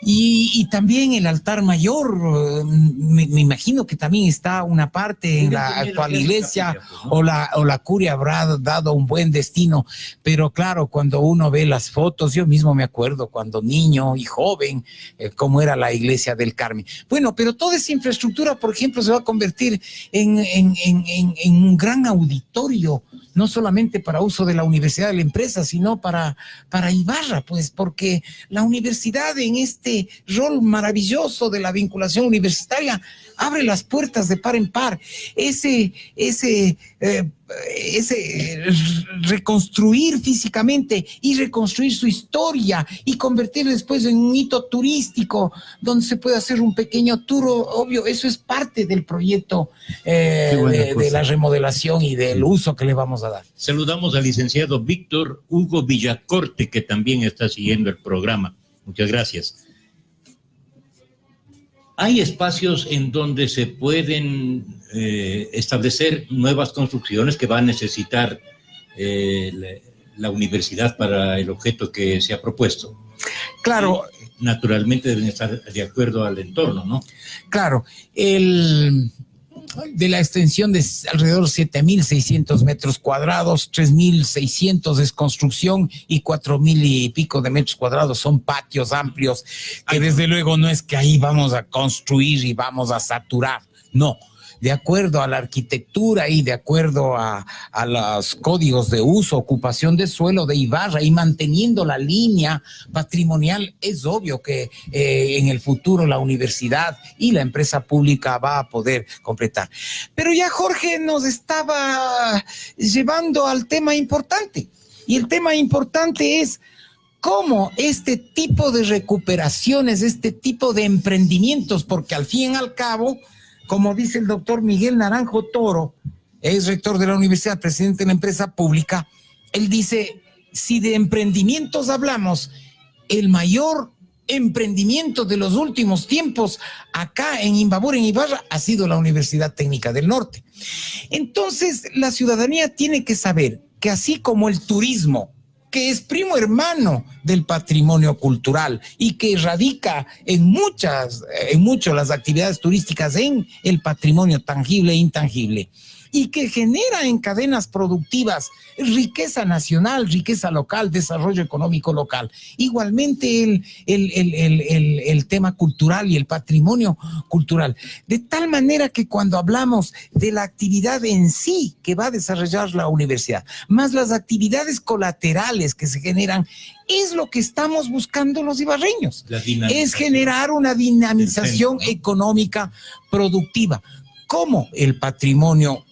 Y también el altar mayor, me imagino que también está una parte en la actual iglesia, o la curia habrá dado un buen destino, pero claro, cuando uno ve las fotos, yo mismo me acuerdo cuando niño y joven, cómo era la iglesia del Carmen. Bueno, pero toda esa infraestructura, por ejemplo, se va a convertir en un gran auditorio, no solamente para uso de la Universidad de la Empresa, sino para Ibarra, pues, porque la universidad en este rol maravilloso de la vinculación universitaria abre las puertas de par en par. Ese reconstruir físicamente y reconstruir su historia y convertir después en un hito turístico donde se puede hacer un pequeño tour, obvio, eso es parte del proyecto de la remodelación y del uso que le vamos a dar. Saludamos al licenciado Víctor Hugo Villacorte, que también está siguiendo el programa. Muchas gracias. Hay espacios en donde se pueden establecer nuevas construcciones que va a necesitar la universidad para el objeto que se ha propuesto. Claro. Y, naturalmente deben estar de acuerdo al entorno, ¿no? Claro. De la extensión de alrededor de 7,600 metros cuadrados, 3,600 es construcción y 4,000 y pico de metros cuadrados son patios amplios, que desde luego no es que ahí vamos a construir y vamos a saturar, no. de acuerdo a la arquitectura y de acuerdo a los códigos de uso, ocupación de suelo de Ibarra y manteniendo la línea patrimonial, es obvio que en el futuro la universidad y la empresa pública va a poder completar. Pero ya Jorge nos estaba llevando al tema importante, y el tema importante es cómo este tipo de recuperaciones, este tipo de emprendimientos, porque al fin y al cabo, como dice el doctor Miguel Naranjo Toro, es rector de la universidad, presidente de la empresa pública, él dice, si de emprendimientos hablamos, el mayor emprendimiento de los últimos tiempos acá en Imbabura, en Ibarra, ha sido la Universidad Técnica del Norte. Entonces, la ciudadanía tiene que saber que así como el turismo, que es primo hermano del patrimonio cultural y que radica en muchas las actividades turísticas en el patrimonio tangible e intangible, y que genera en cadenas productivas riqueza nacional, riqueza local, desarrollo económico local. Igualmente el tema cultural y el patrimonio cultural. De tal manera que cuando hablamos de la actividad en sí que va a desarrollar la universidad, más las actividades colaterales que se generan, es lo que estamos buscando los ibarreños. Es generar una dinamización económica productiva. ¿Cómo? El patrimonio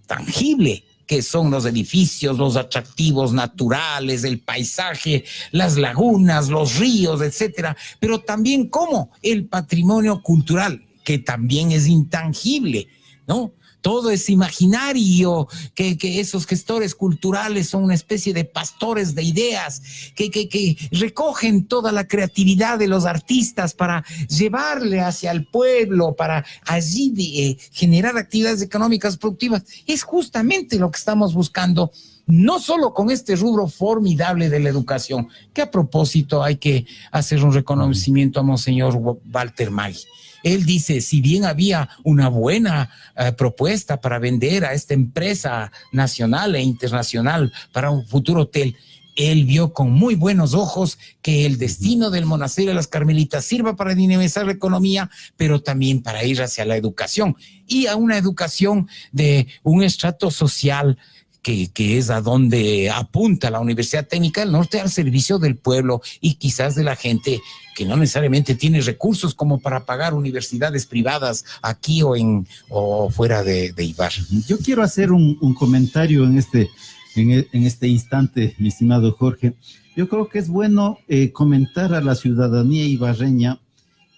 tangible, que son los edificios, los atractivos naturales, el paisaje, las lagunas, los ríos, etcétera, pero también como el patrimonio cultural, que también es intangible, ¿no? Todo es imaginario, que esos gestores culturales son una especie de pastores de ideas, que recogen toda la creatividad de los artistas para llevarle hacia el pueblo, para allí generar actividades económicas productivas. Es justamente lo que estamos buscando, no solo con este rubro formidable de la educación, que a propósito hay que hacer un reconocimiento a Monseñor Walter Maggi. Él dice, si bien había una buena propuesta para vender a esta empresa nacional e internacional para un futuro hotel, él vio con muy buenos ojos que el destino del monasterio de las Carmelitas sirva para dinamizar la economía, pero también para ir hacia la educación, y a una educación de un estrato social que es a donde apunta la Universidad Técnica del Norte, al servicio del pueblo y quizás de la gente que no necesariamente tiene recursos como para pagar universidades privadas aquí o fuera de Ibarra. Yo quiero hacer un comentario en este instante, mi estimado Jorge. Yo creo que es bueno comentar a la ciudadanía ibarreña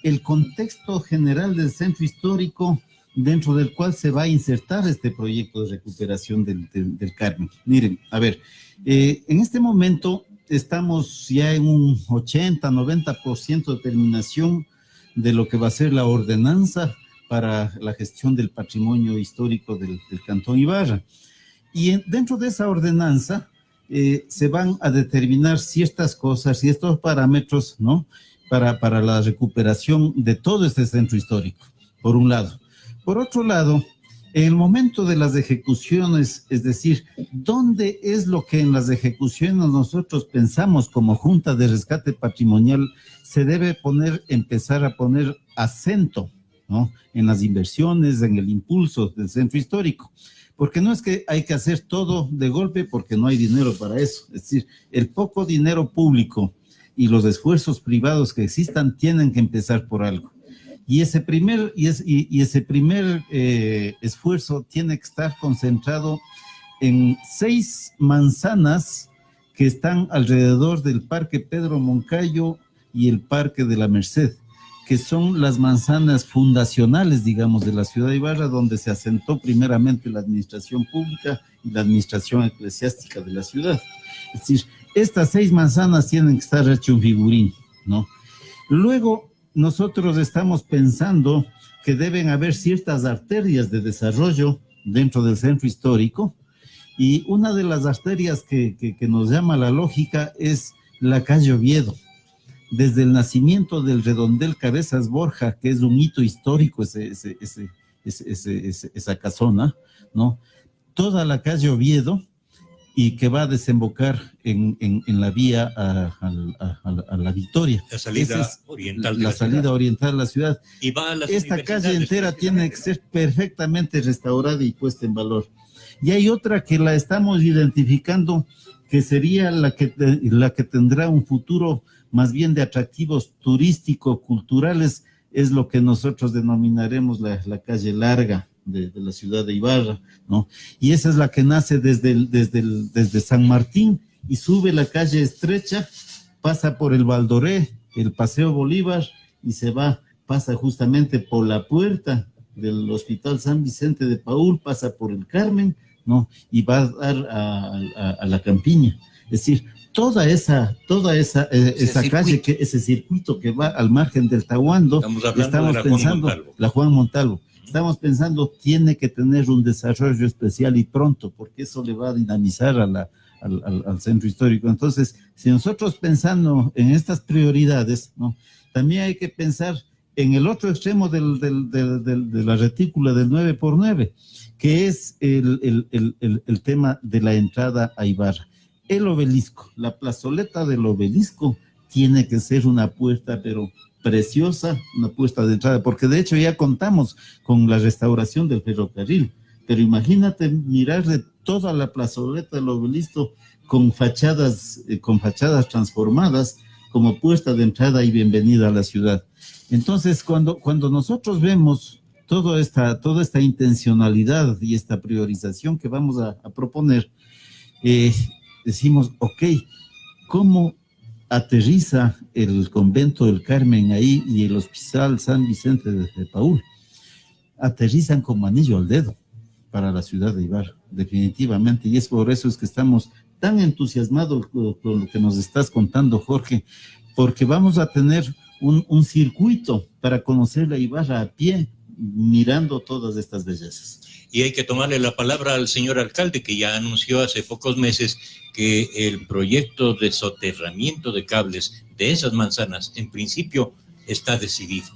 el contexto general del centro histórico dentro del cual se va a insertar este proyecto de recuperación del Carmen. Miren, a ver, en este momento estamos ya en un 80-90% de terminación de lo que va a ser la ordenanza para la gestión del patrimonio histórico del Cantón Ibarra. Y dentro de esa ordenanza se van a determinar ciertas cosas y estos parámetros, ¿no? Para la recuperación de todo este centro histórico, por un lado. Por otro lado, en el momento de las ejecuciones, es decir, ¿dónde es lo que en las ejecuciones nosotros pensamos como Junta de Rescate Patrimonial se debe empezar a poner acento, ¿no? En las inversiones, en el impulso del centro histórico? Porque no es que hay que hacer todo de golpe porque no hay dinero para eso. Es decir, el poco dinero público y los esfuerzos privados que existan tienen que empezar por algo. Y ese primer esfuerzo tiene que estar concentrado en 6 manzanas que están alrededor del Parque Pedro Moncayo y el Parque de la Merced, que son las manzanas fundacionales, digamos, de la ciudad de Ibarra, donde se asentó primeramente la administración pública y la administración eclesiástica de la ciudad. Es decir, estas 6 manzanas tienen que estar hechas un figurín, ¿no? Luego, nosotros estamos pensando que deben haber ciertas arterias de desarrollo dentro del centro histórico, y una de las arterias que nos llama la lógica es la calle Oviedo. Desde el nacimiento del redondel Cabezas Borja, que es un hito histórico esa casona, ¿no? Toda la calle Oviedo y que va a desembocar en la vía a la Victoria. La salida oriental de la salida ciudad. Oriental de la ciudad. Y va a las Esta calle entera universidades, tiene que ser perfectamente restaurada y puesta en valor. Y hay otra que la estamos identificando, que sería la que tendrá un futuro más bien de atractivos turístico-culturales, es lo que nosotros denominaremos la calle larga de la ciudad de Ibarra, ¿no? Y esa es la que nace desde San Martín y sube la calle estrecha, pasa por el Valdoré, el Paseo Bolívar y pasa justamente por la puerta del Hospital San Vicente de Paúl, pasa por el Carmen, ¿no? Y va a dar a la Campiña. Es decir, toda esa calle, ese circuito que va al margen del Tahuando, estamos pensando, la Juan Montalvo, estamos pensando, tiene que tener un desarrollo especial y pronto, porque eso le va a dinamizar al centro histórico. Entonces, si nosotros pensando en estas prioridades, ¿no? También hay que pensar en el otro extremo de la retícula del 9x9, que es el tema de la entrada a Ibarra. El obelisco, la plazoleta del obelisco tiene que ser una apuesta, pero preciosa, una apuesta de entrada, porque de hecho ya contamos con la restauración del ferrocarril, pero imagínate mirar de toda la plazoleta del obelisco con fachadas transformadas como puesta de entrada y bienvenida a la ciudad. Entonces, cuando nosotros vemos toda esta intencionalidad y esta priorización que vamos a proponer, decimos, ok, ¿cómo aterriza el convento del Carmen ahí y el Hospital San Vicente de Paúl? Aterrizan como anillo al dedo para la ciudad de Ibarra, definitivamente, y es por eso es que estamos tan entusiasmados con lo que nos estás contando, Jorge, porque vamos a tener un circuito para conocer la Ibarra a pie, mirando todas estas bellezas. Y hay que tomarle la palabra al señor alcalde, que ya anunció hace pocos meses que el proyecto de soterramiento de cables de esas manzanas, en principio, está decidido.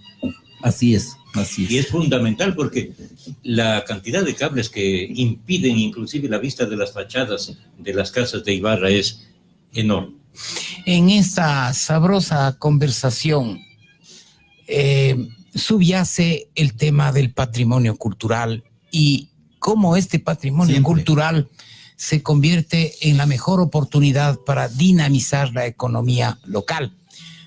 Así es. Y es fundamental porque la cantidad de cables que impiden inclusive la vista de las fachadas de las casas de Ibarra es enorme. En esta sabrosa conversación subyace el tema del patrimonio cultural y cómo este patrimonio cultural se convierte en la mejor oportunidad para dinamizar la economía local.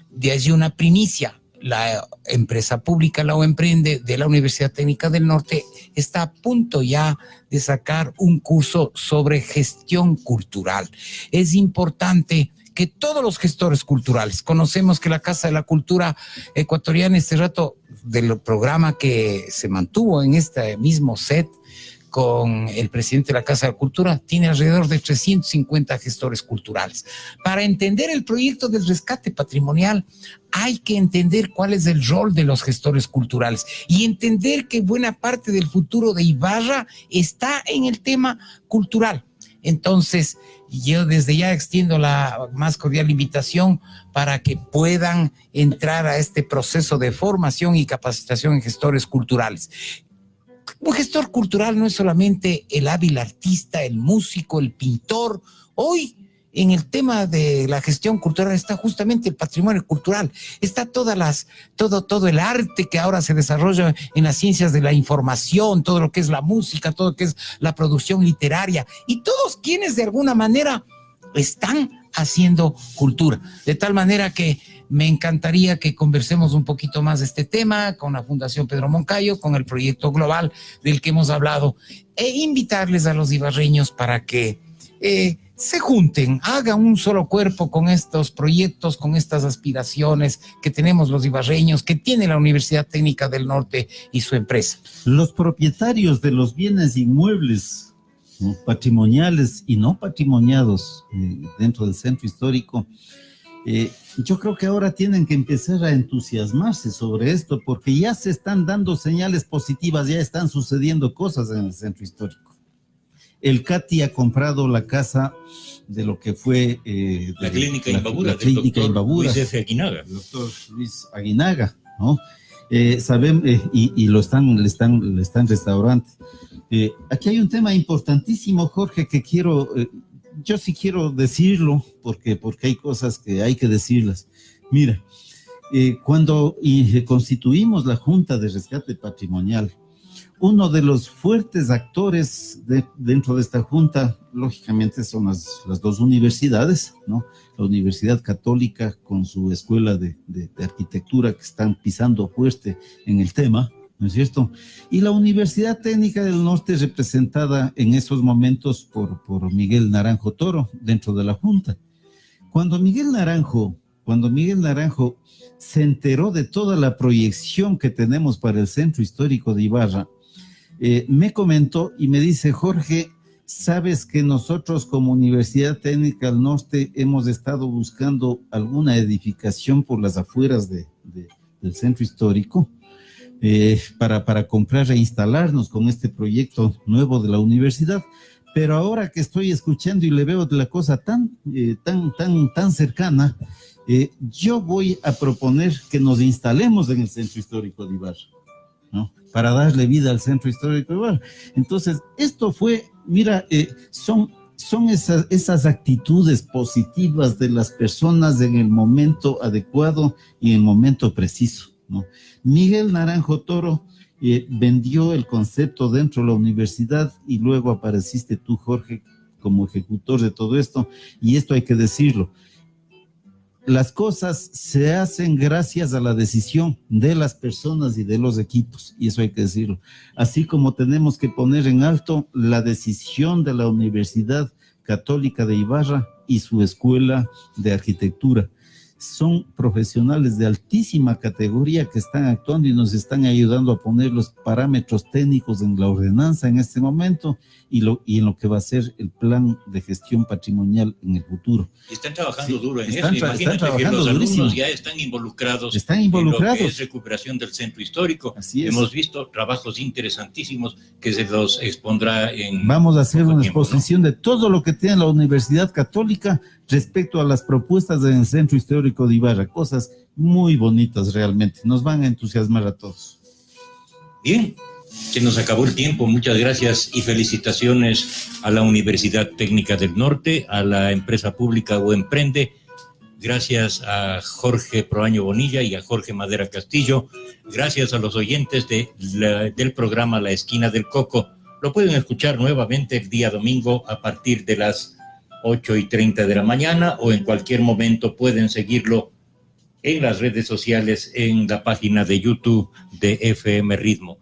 De allí una primicia. La empresa pública, la UEMPRENDE de la Universidad Técnica del Norte, está a punto ya de sacar un curso sobre gestión cultural. Es importante que todos los gestores culturales, conocemos que la Casa de la Cultura Ecuatoriana, este rato del programa que se mantuvo en este mismo set con el presidente de la Casa de la Cultura, tiene alrededor de 350 gestores culturales. Para entender el proyecto del rescate patrimonial, hay que entender cuál es el rol de los gestores culturales y entender que buena parte del futuro de Ibarra está en el tema cultural. Entonces, yo desde ya extiendo la más cordial invitación para que puedan entrar a este proceso de formación y capacitación en gestores culturales. Un gestor cultural no es solamente el hábil artista, el músico, el pintor. Hoy, en el tema de la gestión cultural está justamente el patrimonio cultural, está todo el arte que ahora se desarrolla en las ciencias de la información, todo lo que es la música, todo lo que es la producción literaria, y todos quienes de alguna manera están haciendo cultura. De tal manera que me encantaría que conversemos un poquito más de este tema con la Fundación Pedro Moncayo, con el proyecto global del que hemos hablado, e invitarles a los ibarreños para que se junten, hagan un solo cuerpo con estos proyectos, con estas aspiraciones que tenemos los ibarreños, que tiene la Universidad Técnica del Norte y su empresa. Los propietarios de los bienes inmuebles, ¿no?, patrimoniales y no patrimoniados dentro del centro histórico, yo creo que ahora tienen que empezar a entusiasmarse sobre esto, porque ya se están dando señales positivas, ya están sucediendo cosas en el centro histórico. El CATI ha comprado la casa de lo que fue la clínica Imbabura, del doctor Luis F. Aguinaga. El doctor Luis Aguinaga, ¿no? Sabemos, y le están restaurando. Aquí hay un tema importantísimo, Jorge, que quiero yo sí quiero decirlo porque hay cosas que hay que decirlas. Mira, cuando constituimos la Junta de Rescate Patrimonial, uno de los fuertes actores dentro de esta junta, lógicamente, son las dos universidades, ¿no? La Universidad Católica con su escuela de arquitectura que están pisando fuerte en el tema, ¿no es cierto? Y la Universidad Técnica del Norte, representada en esos momentos por Miguel Naranjo Toro, dentro de la junta. Cuando Miguel Naranjo se enteró de toda la proyección que tenemos para el Centro Histórico de Ibarra, me comentó y me dice: Jorge, sabes que nosotros como Universidad Técnica del Norte hemos estado buscando alguna edificación por las afueras del Centro Histórico para comprar e instalarnos con este proyecto nuevo de la universidad, pero ahora que estoy escuchando y le veo la cosa tan cercana, yo voy a proponer que nos instalemos en el Centro Histórico de Ibarra, ¿no? Para darle vida al Centro Histórico de Ibarra. Entonces, esto fue, mira, son esas actitudes positivas de las personas en el momento adecuado y en el momento preciso, ¿no? Miguel Naranjo Toro vendió el concepto dentro de la universidad y luego apareciste tú, Jorge, como ejecutor de todo esto, y esto hay que decirlo. Las cosas se hacen gracias a la decisión de las personas y de los equipos, y eso hay que decirlo. Así como tenemos que poner en alto la decisión de la Universidad Católica de Ibarra y su escuela de arquitectura. Son profesionales de altísima categoría que están actuando y nos están ayudando a poner los parámetros técnicos en la ordenanza en este momento y en lo que va a ser el plan de gestión patrimonial en el futuro. Y están trabajando duro en eso. Están Imagínate que trabajando los durísimo. alumnos ya están involucrados en lo que es recuperación del centro histórico. Así es. Hemos visto trabajos interesantísimos que se los expondrá en... Vamos a hacer una tiempo, exposición, ¿no?, de todo lo que tiene la Universidad Católica respecto a las propuestas del Centro Histórico de Ibarra. Cosas muy bonitas realmente. Nos van a entusiasmar a todos. Bien, se nos acabó el tiempo. Muchas gracias y felicitaciones a la Universidad Técnica del Norte, a la empresa pública UEmprende. Gracias a Jorge Proaño Bonilla y a Jorge Madera Castillo. Gracias a los oyentes del programa La Esquina del Coco. Lo pueden escuchar nuevamente el día domingo a partir de las 8:30 de la mañana, o en cualquier momento pueden seguirlo en las redes sociales, en la página de YouTube de FM Ritmo.